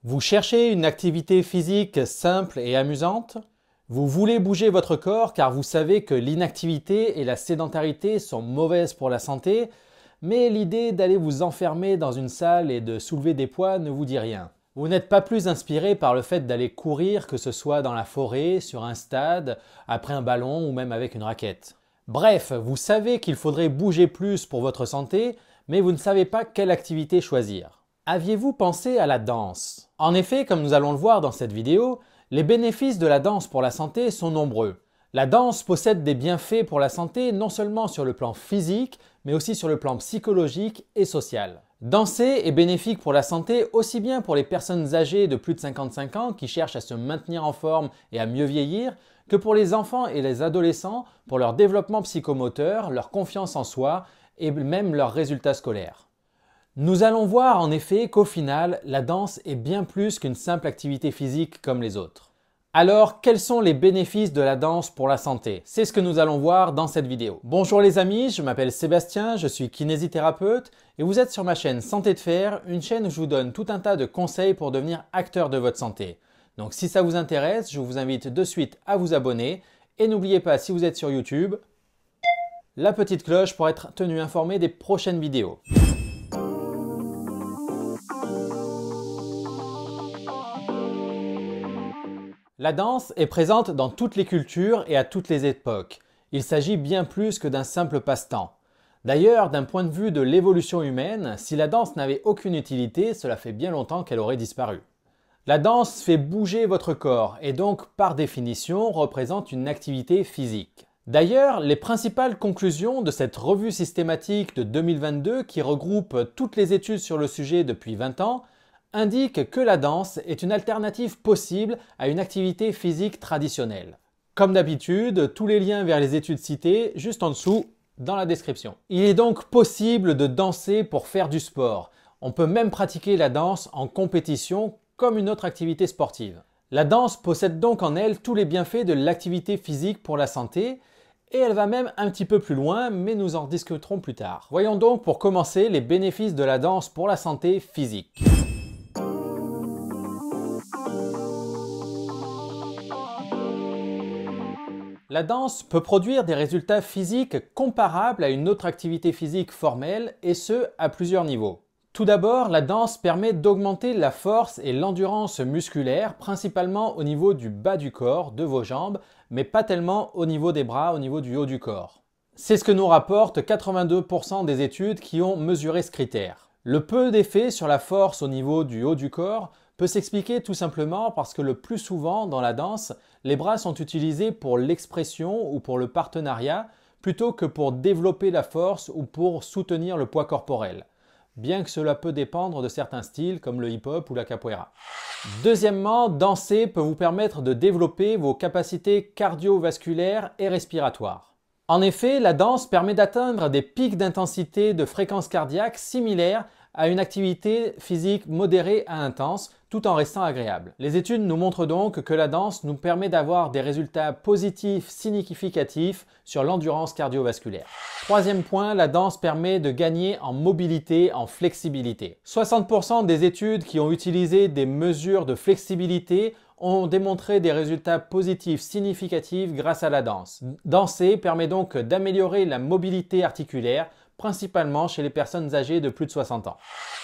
Vous cherchez une activité physique simple et amusante? Vous voulez bouger votre corps car vous savez que l'inactivité et la sédentarité sont mauvaises pour la santé, mais l'idée d'aller vous enfermer dans une salle et de soulever des poids ne vous dit rien. Vous n'êtes pas plus inspiré par le fait d'aller courir, que ce soit dans la forêt, sur un stade, après un ballon ou même avec une raquette. Bref, vous savez qu'il faudrait bouger plus pour votre santé, mais vous ne savez pas quelle activité choisir. Aviez-vous pensé à la danse? En effet, comme nous allons le voir dans cette vidéo, les bénéfices de la danse pour la santé sont nombreux. La danse possède des bienfaits pour la santé non seulement sur le plan physique, mais aussi sur le plan psychologique et social. Danser est bénéfique pour la santé aussi bien pour les personnes âgées de plus de 55 ans qui cherchent à se maintenir en forme et à mieux vieillir, que pour les enfants et les adolescents pour leur développement psychomoteur, leur confiance en soi et même leurs résultats scolaires. Nous allons voir en effet qu'au final, la danse est bien plus qu'une simple activité physique comme les autres. Alors, quels sont les bénéfices de la danse pour la santé? C'est ce que nous allons voir dans cette vidéo. Bonjour les amis, je m'appelle Sébastien, je suis kinésithérapeute et vous êtes sur ma chaîne Santé de Fer, une chaîne où je vous donne tout un tas de conseils pour devenir acteur de votre santé. Donc si ça vous intéresse, je vous invite de suite à vous abonner et n'oubliez pas, si vous êtes sur YouTube, la petite cloche pour être tenu informé des prochaines vidéos. La danse est présente dans toutes les cultures et à toutes les époques. Il s'agit bien plus que d'un simple passe-temps. D'ailleurs, d'un point de vue de l'évolution humaine, si la danse n'avait aucune utilité, cela fait bien longtemps qu'elle aurait disparu. La danse fait bouger votre corps et donc, par définition, représente une activité physique. D'ailleurs, les principales conclusions de cette revue systématique de 2022 qui regroupe toutes les études sur le sujet depuis 20 ans, indique que la danse est une alternative possible à une activité physique traditionnelle. Comme d'habitude, tous les liens vers les études citées juste en dessous dans la description. Il est donc possible de danser pour faire du sport. On peut même pratiquer la danse en compétition comme une autre activité sportive. La danse possède donc en elle tous les bienfaits de l'activité physique pour la santé et elle va même un petit peu plus loin, mais nous en discuterons plus tard. Voyons donc pour commencer les bénéfices de la danse pour la santé physique. La danse peut produire des résultats physiques comparables à une autre activité physique formelle et ce, à plusieurs niveaux. Tout d'abord, la danse permet d'augmenter la force et l'endurance musculaire, principalement au niveau du bas du corps, de vos jambes, mais pas tellement au niveau des bras, au niveau du haut du corps. C'est ce que nous rapportent 82% des études qui ont mesuré ce critère. Le peu d'effet sur la force au niveau du haut du corps peut s'expliquer tout simplement parce que le plus souvent dans la danse, les bras sont utilisés pour l'expression ou pour le partenariat plutôt que pour développer la force ou pour soutenir le poids corporel, bien que cela peut dépendre de certains styles comme le hip-hop ou la capoeira. Deuxièmement, danser peut vous permettre de développer vos capacités cardiovasculaires et respiratoires. En effet, la danse permet d'atteindre des pics d'intensité de fréquence cardiaque similaires à une activité physique modérée à intense, tout en restant agréable. Les études nous montrent donc que la danse nous permet d'avoir des résultats positifs significatifs sur l'endurance cardiovasculaire. Troisième point, la danse permet de gagner en mobilité, en flexibilité. 60% des études qui ont utilisé des mesures de flexibilité ont démontré des résultats positifs significatifs grâce à la danse. Danser permet donc d'améliorer la mobilité articulaire, principalement chez les personnes âgées de plus de 60 ans.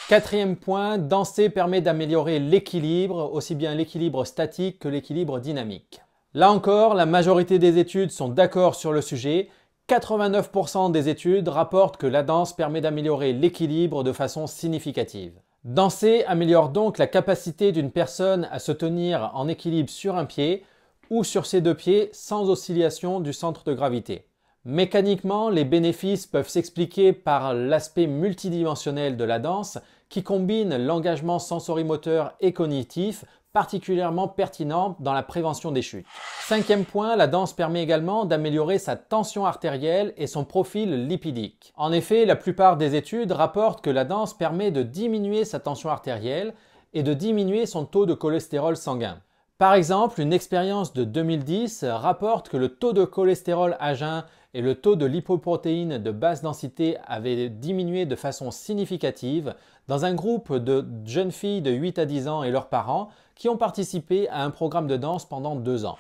Quatrième point, danser permet d'améliorer l'équilibre, aussi bien l'équilibre statique que l'équilibre dynamique. Là encore, la majorité des études sont d'accord sur le sujet. 89% des études rapportent que la danse permet d'améliorer l'équilibre de façon significative. Danser améliore donc la capacité d'une personne à se tenir en équilibre sur un pied ou sur ses deux pieds sans oscillation du centre de gravité. Mécaniquement, les bénéfices peuvent s'expliquer par l'aspect multidimensionnel de la danse qui combine l'engagement sensorimoteur et cognitif particulièrement pertinent dans la prévention des chutes. Cinquième point, la danse permet également d'améliorer sa tension artérielle et son profil lipidique. En effet, la plupart des études rapportent que la danse permet de diminuer sa tension artérielle et de diminuer son taux de cholestérol sanguin. Par exemple, une expérience de 2010 rapporte que le taux de cholestérol à jeun et le taux de lipoprotéines de basse densité avaient diminué de façon significative dans un groupe de jeunes filles de 8 à 10 ans et leurs parents qui ont participé à un programme de danse pendant 2 ans.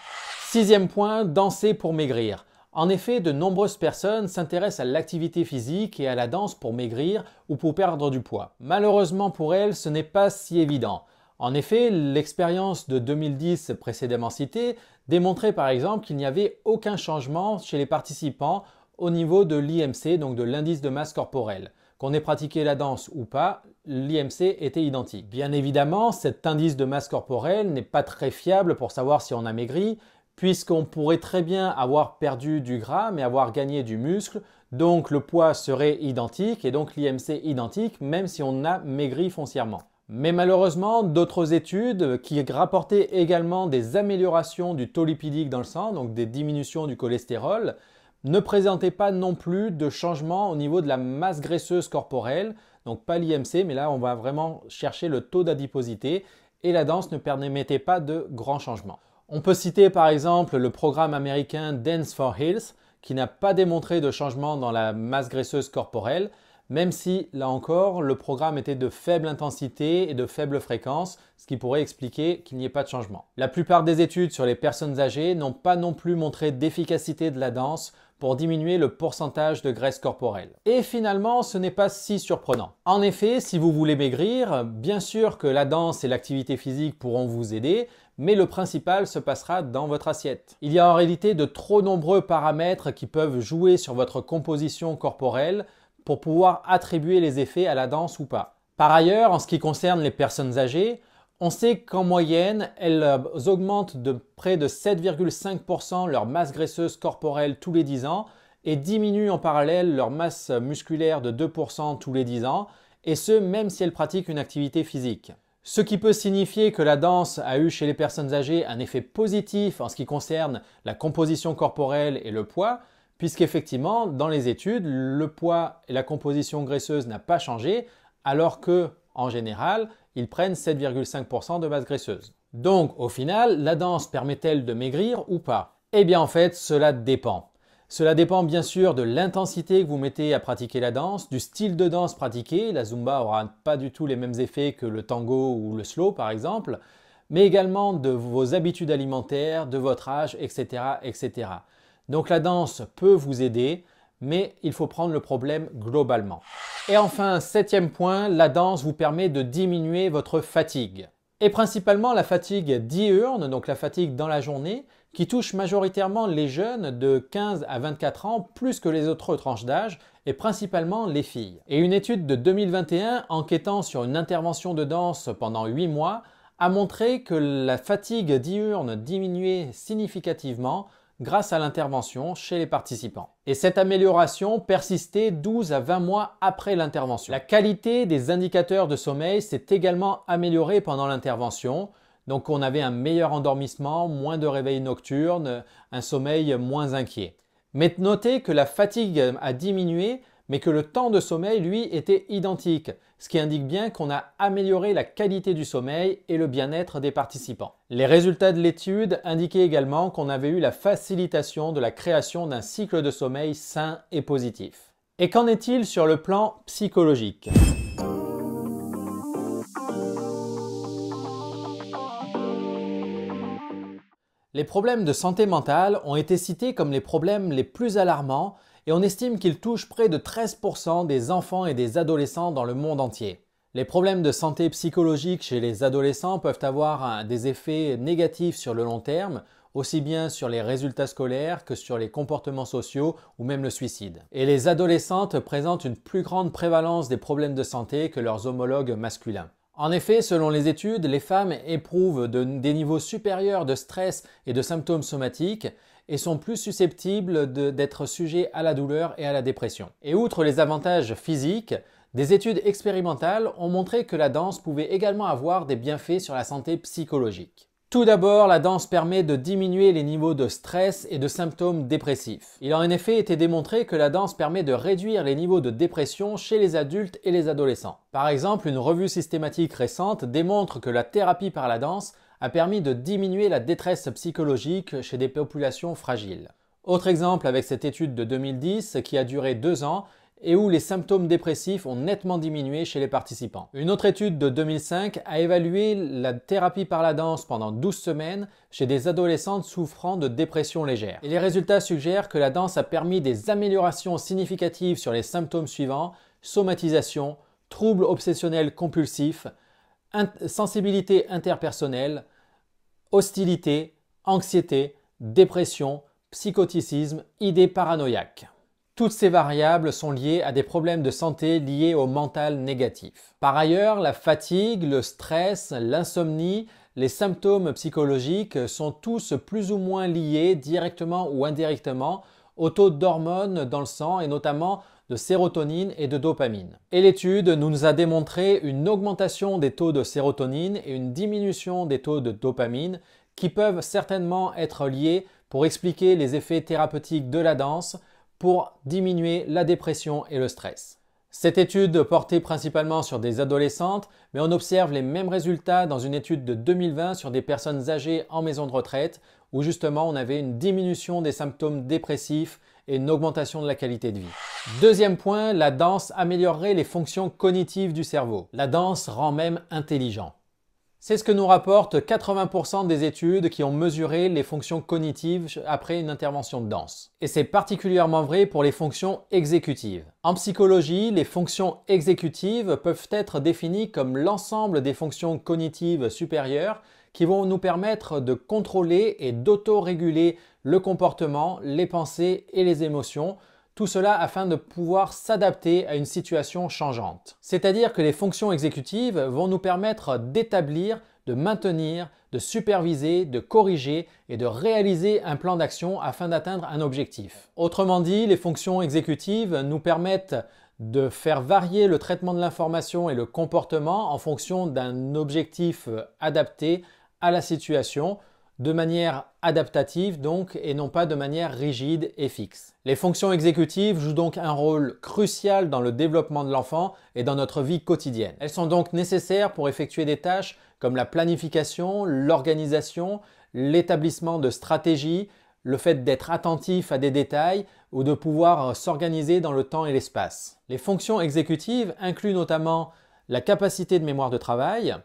Sixième point, danser pour maigrir. En effet, de nombreuses personnes s'intéressent à l'activité physique et à la danse pour maigrir ou pour perdre du poids. Malheureusement pour elles, ce n'est pas si évident. En effet, l'expérience de 2010 précédemment citée démontrait par exemple qu'il n'y avait aucun changement chez les participants au niveau de l'IMC, donc de l'indice de masse corporelle. Qu'on ait pratiqué la danse ou pas, l'IMC était identique. Bien évidemment, cet indice de masse corporelle n'est pas très fiable pour savoir si on a maigri, puisqu'on pourrait très bien avoir perdu du gras mais avoir gagné du muscle, donc le poids serait identique et donc l'IMC identique même si on a maigri foncièrement. Mais malheureusement, d'autres études qui rapportaient également des améliorations du taux lipidique dans le sang, donc des diminutions du cholestérol, ne présentaient pas non plus de changement au niveau de la masse graisseuse corporelle, donc pas l'IMC, mais là on va vraiment chercher le taux d'adiposité et la danse ne permettait pas de grands changements. On peut citer par exemple le programme américain Dance for Health qui n'a pas démontré de changement dans la masse graisseuse corporelle, même si, là encore, le programme était de faible intensité et de faible fréquence, ce qui pourrait expliquer qu'il n'y ait pas de changement. La plupart des études sur les personnes âgées n'ont pas non plus montré d'efficacité de la danse pour diminuer le pourcentage de graisse corporelle. Et finalement, ce n'est pas si surprenant. En effet, si vous voulez maigrir, bien sûr que la danse et l'activité physique pourront vous aider, mais le principal se passera dans votre assiette. Il y a en réalité de trop nombreux paramètres qui peuvent jouer sur votre composition corporelle pour pouvoir attribuer les effets à la danse ou pas. Par ailleurs, en ce qui concerne les personnes âgées, on sait qu'en moyenne, elles augmentent de près de 7,5% leur masse graisseuse corporelle tous les 10 ans et diminuent en parallèle leur masse musculaire de 2% tous les 10 ans, et ce même si elles pratiquent une activité physique. Ce qui peut signifier que la danse a eu chez les personnes âgées un effet positif en ce qui concerne la composition corporelle et le poids, puisqu'effectivement, dans les études, le poids et la composition graisseuse n'a pas changé, alors que, en général, ils prennent 7,5% de masse graisseuse. Donc, au final, la danse permet-elle de maigrir ou pas? Eh bien, en fait, cela dépend. Cela dépend bien sûr de l'intensité que vous mettez à pratiquer la danse, du style de danse pratiqué. La Zumba n'aura pas du tout les mêmes effets que le tango ou le slow, par exemple, mais également de vos habitudes alimentaires, de votre âge, etc., etc. Donc la danse peut vous aider, mais il faut prendre le problème globalement. Et enfin, septième point, la danse vous permet de diminuer votre fatigue. Et principalement la fatigue diurne, donc la fatigue dans la journée, qui touche majoritairement les jeunes de 15 à 24 ans plus que les autres tranches d'âge, et principalement les filles. Et une étude de 2021 enquêtant sur une intervention de danse pendant 8 mois a montré que la fatigue diurne diminuait significativement grâce à l'intervention chez les participants. Et cette amélioration persistait 12 à 20 mois après l'intervention. La qualité des indicateurs de sommeil s'est également améliorée pendant l'intervention. Donc on avait un meilleur endormissement, moins de réveils nocturnes, un sommeil moins inquiet. Mais notez que la fatigue a diminué, mais que le temps de sommeil, lui, était identique, ce qui indique bien qu'on a amélioré la qualité du sommeil et le bien-être des participants. Les résultats de l'étude indiquaient également qu'on avait eu la facilitation de la création d'un cycle de sommeil sain et positif. Et qu'en est-il sur le plan psychologique ? Les problèmes de santé mentale ont été cités comme les problèmes les plus alarmants et on estime qu'ils touchent près de 13% des enfants et des adolescents dans le monde entier. Les problèmes de santé psychologique chez les adolescents peuvent avoir des effets négatifs sur le long terme, aussi bien sur les résultats scolaires que sur les comportements sociaux ou même le suicide. Et les adolescentes présentent une plus grande prévalence des problèmes de santé que leurs homologues masculins. En effet, selon les études, les femmes éprouvent des niveaux supérieurs de stress et de symptômes somatiques et sont plus susceptibles d'être sujets à la douleur et à la dépression. Et outre les avantages physiques, des études expérimentales ont montré que la danse pouvait également avoir des bienfaits sur la santé psychologique. Tout d'abord, la danse permet de diminuer les niveaux de stress et de symptômes dépressifs. Il a en effet été démontré que la danse permet de réduire les niveaux de dépression chez les adultes et les adolescents. Par exemple, une revue systématique récente démontre que la thérapie par la danse a permis de diminuer la détresse psychologique chez des populations fragiles. Autre exemple avec cette étude de 2010 qui a duré 2 ans et où les symptômes dépressifs ont nettement diminué chez les participants. Une autre étude de 2005 a évalué la thérapie par la danse pendant 12 semaines chez des adolescentes souffrant de dépression légère. Et les résultats suggèrent que la danse a permis des améliorations significatives sur les symptômes suivants: somatisation, troubles obsessionnels compulsifs, sensibilité interpersonnelle, hostilité, anxiété, dépression, psychoticisme, idées paranoïaques. Toutes ces variables sont liées à des problèmes de santé liés au mental négatif. Par ailleurs, la fatigue, le stress, l'insomnie, les symptômes psychologiques sont tous plus ou moins liés directement ou indirectement au taux d'hormones dans le sang et notamment de sérotonine et de dopamine. Et l'étude nous a démontré une augmentation des taux de sérotonine et une diminution des taux de dopamine qui peuvent certainement être liés pour expliquer les effets thérapeutiques de la danse pour diminuer la dépression et le stress. Cette étude portait principalement sur des adolescentes, mais on observe les mêmes résultats dans une étude de 2020 sur des personnes âgées en maison de retraite, où justement on avait une diminution des symptômes dépressifs et une augmentation de la qualité de vie. Deuxième point, la danse améliorerait les fonctions cognitives du cerveau. La danse rend même intelligent. C'est ce que nous rapportent 80% des études qui ont mesuré les fonctions cognitives après une intervention de danse. Et c'est particulièrement vrai pour les fonctions exécutives. En psychologie, les fonctions exécutives peuvent être définies comme l'ensemble des fonctions cognitives supérieures qui vont nous permettre de contrôler et d'autoréguler le comportement, les pensées et les émotions, tout cela afin de pouvoir s'adapter à une situation changeante. C'est-à-dire que les fonctions exécutives vont nous permettre d'établir, de maintenir, de superviser, de corriger et de réaliser un plan d'action afin d'atteindre un objectif. Autrement dit, les fonctions exécutives nous permettent de faire varier le traitement de l'information et le comportement en fonction d'un objectif adapté à la situation, de manière adaptative donc et non pas de manière rigide et fixe. Les fonctions exécutives jouent donc un rôle crucial dans le développement de l'enfant et dans notre vie quotidienne. Elles sont donc nécessaires pour effectuer des tâches comme la planification, l'organisation, l'établissement de stratégies, le fait d'être attentif à des détails ou de pouvoir s'organiser dans le temps et l'espace. Les fonctions exécutives incluent notamment la capacité de mémoire de travail,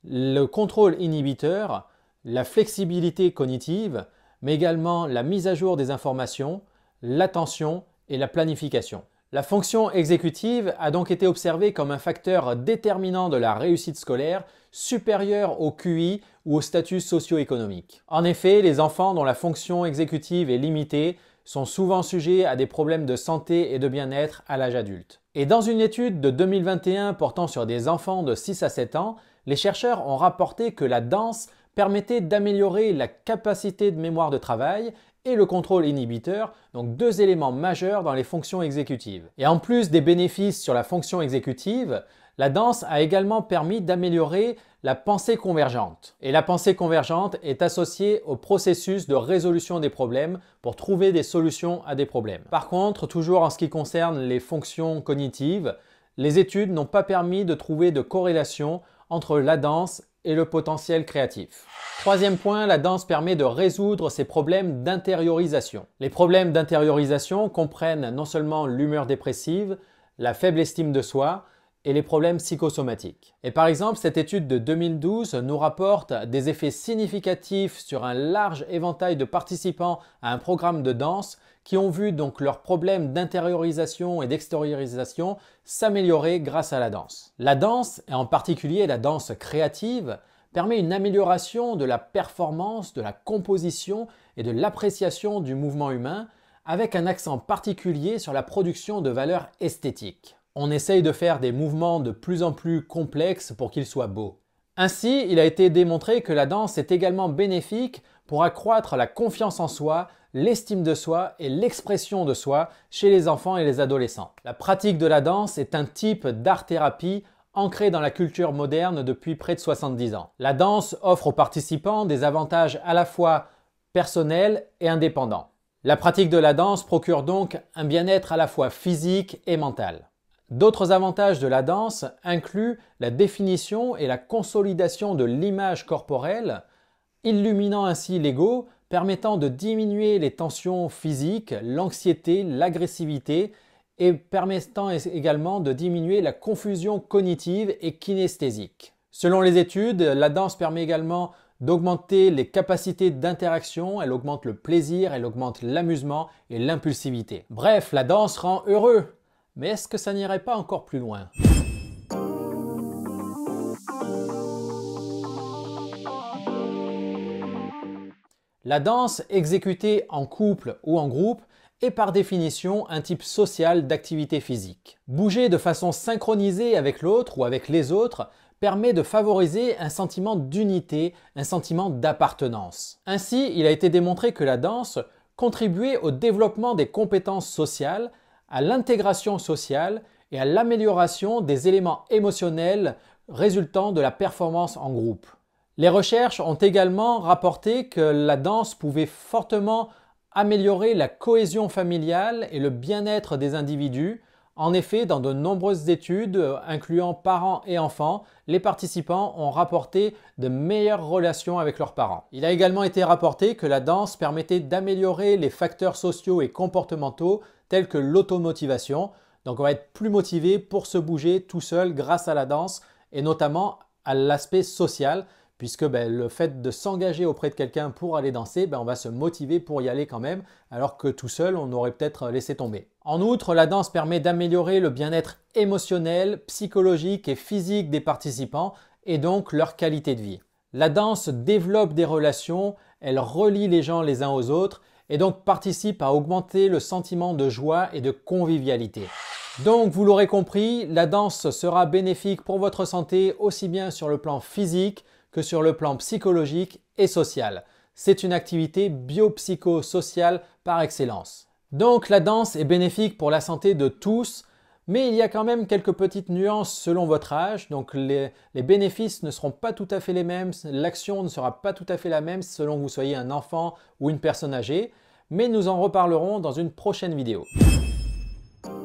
le contrôle inhibiteur, la flexibilité cognitive, mais également la mise à jour des informations, l'attention et la planification. La fonction exécutive a donc été observée comme un facteur déterminant de la réussite scolaire supérieur au QI ou au statut socio-économique. En effet, les enfants dont la fonction exécutive est limitée sont souvent sujets à des problèmes de santé et de bien-être à l'âge adulte. Et dans une étude de 2021 portant sur des enfants de 6 à 7 ans, les chercheurs ont rapporté que la danse permettait d'améliorer la capacité de mémoire de travail et le contrôle inhibiteur, donc deux éléments majeurs dans les fonctions exécutives. Et en plus des bénéfices sur la fonction exécutive, la danse a également permis d'améliorer la pensée convergente. Et la pensée convergente est associée au processus de résolution des problèmes pour trouver des solutions à des problèmes. Par contre, toujours en ce qui concerne les fonctions cognitives, les études n'ont pas permis de trouver de corrélation entre la danse et le potentiel créatif. Troisième point, la danse permet de résoudre ces problèmes d'intériorisation. Les problèmes d'intériorisation comprennent non seulement l'humeur dépressive, la faible estime de soi et les problèmes psychosomatiques. Et par exemple, cette étude de 2012 nous rapporte des effets significatifs sur un large éventail de participants à un programme de danse qui ont vu donc leurs problèmes d'intériorisation et d'extériorisation s'améliorer grâce à la danse. La danse, et en particulier la danse créative, permet une amélioration de la performance, de la composition et de l'appréciation du mouvement humain avec un accent particulier sur la production de valeurs esthétiques. On essaye de faire des mouvements de plus en plus complexes pour qu'ils soient beaux. Ainsi, il a été démontré que la danse est également bénéfique pour accroître la confiance en soi, l'estime de soi et l'expression de soi chez les enfants et les adolescents. La pratique de la danse est un type d'art-thérapie ancré dans la culture moderne depuis près de 70 ans. La danse offre aux participants des avantages à la fois personnels et indépendants. La pratique de la danse procure donc un bien-être à la fois physique et mental. D'autres avantages de la danse incluent la définition et la consolidation de l'image corporelle, illuminant ainsi l'ego, permettant de diminuer les tensions physiques, l'anxiété, l'agressivité et permettant également de diminuer la confusion cognitive et kinesthésique. Selon les études, la danse permet également d'augmenter les capacités d'interaction, elle augmente le plaisir, elle augmente l'amusement et l'impulsivité. Bref, la danse rend heureux. Mais est-ce que ça n'irait pas encore plus loin? La danse exécutée en couple ou en groupe est par définition un type social d'activité physique. Bouger de façon synchronisée avec l'autre ou avec les autres permet de favoriser un sentiment d'unité, un sentiment d'appartenance. Ainsi, il a été démontré que la danse contribuait au développement des compétences sociales, à l'intégration sociale et à l'amélioration des éléments émotionnels résultant de la performance en groupe. Les recherches ont également rapporté que la danse pouvait fortement améliorer la cohésion familiale et le bien-être des individus. En effet, dans de nombreuses études, incluant parents et enfants, les participants ont rapporté de meilleures relations avec leurs parents. Il a également été rapporté que la danse permettait d'améliorer les facteurs sociaux et comportementaux tels que l'automotivation. Donc on va être plus motivé pour se bouger tout seul grâce à la danse et notamment à l'aspect social, puisque le fait de s'engager auprès de quelqu'un pour aller danser, on va se motiver pour y aller quand même, alors que tout seul, on aurait peut-être laissé tomber. En outre, la danse permet d'améliorer le bien-être émotionnel, psychologique et physique des participants et donc leur qualité de vie. La danse développe des relations, elle relie les gens les uns aux autres et donc participe à augmenter le sentiment de joie et de convivialité. Donc vous l'aurez compris, la danse sera bénéfique pour votre santé aussi bien sur le plan physique que sur le plan psychologique et social. C'est une activité biopsychosociale par excellence. Donc la danse est bénéfique pour la santé de tous, mais il y a quand même quelques petites nuances selon votre âge. Donc les bénéfices ne seront pas tout à fait les mêmes, l'action ne sera pas tout à fait la même selon que vous soyez un enfant ou une personne âgée, mais nous en reparlerons dans une prochaine vidéo.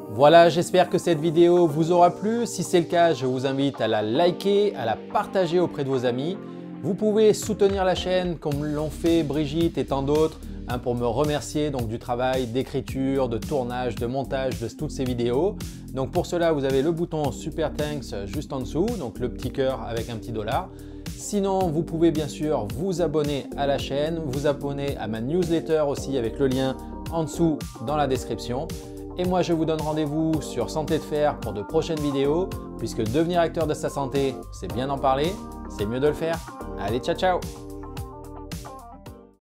Voilà, j'espère que cette vidéo vous aura plu. Si c'est le cas, je vous invite à la liker, à la partager auprès de vos amis. Vous pouvez soutenir la chaîne comme l'ont fait Brigitte et tant d'autres pour me remercier du travail d'écriture, de tournage, de montage de toutes ces vidéos. Donc pour cela, vous avez le bouton Super Thanks juste en dessous, donc le petit cœur avec un petit $. Sinon, vous pouvez bien sûr vous abonner à la chaîne, vous abonner à ma newsletter aussi avec le lien en dessous dans la description. Et moi, je vous donne rendez-vous sur Santé de Fer pour de prochaines vidéos, puisque devenir acteur de sa santé, c'est bien d'en parler, c'est mieux de le faire. Allez, ciao ciao!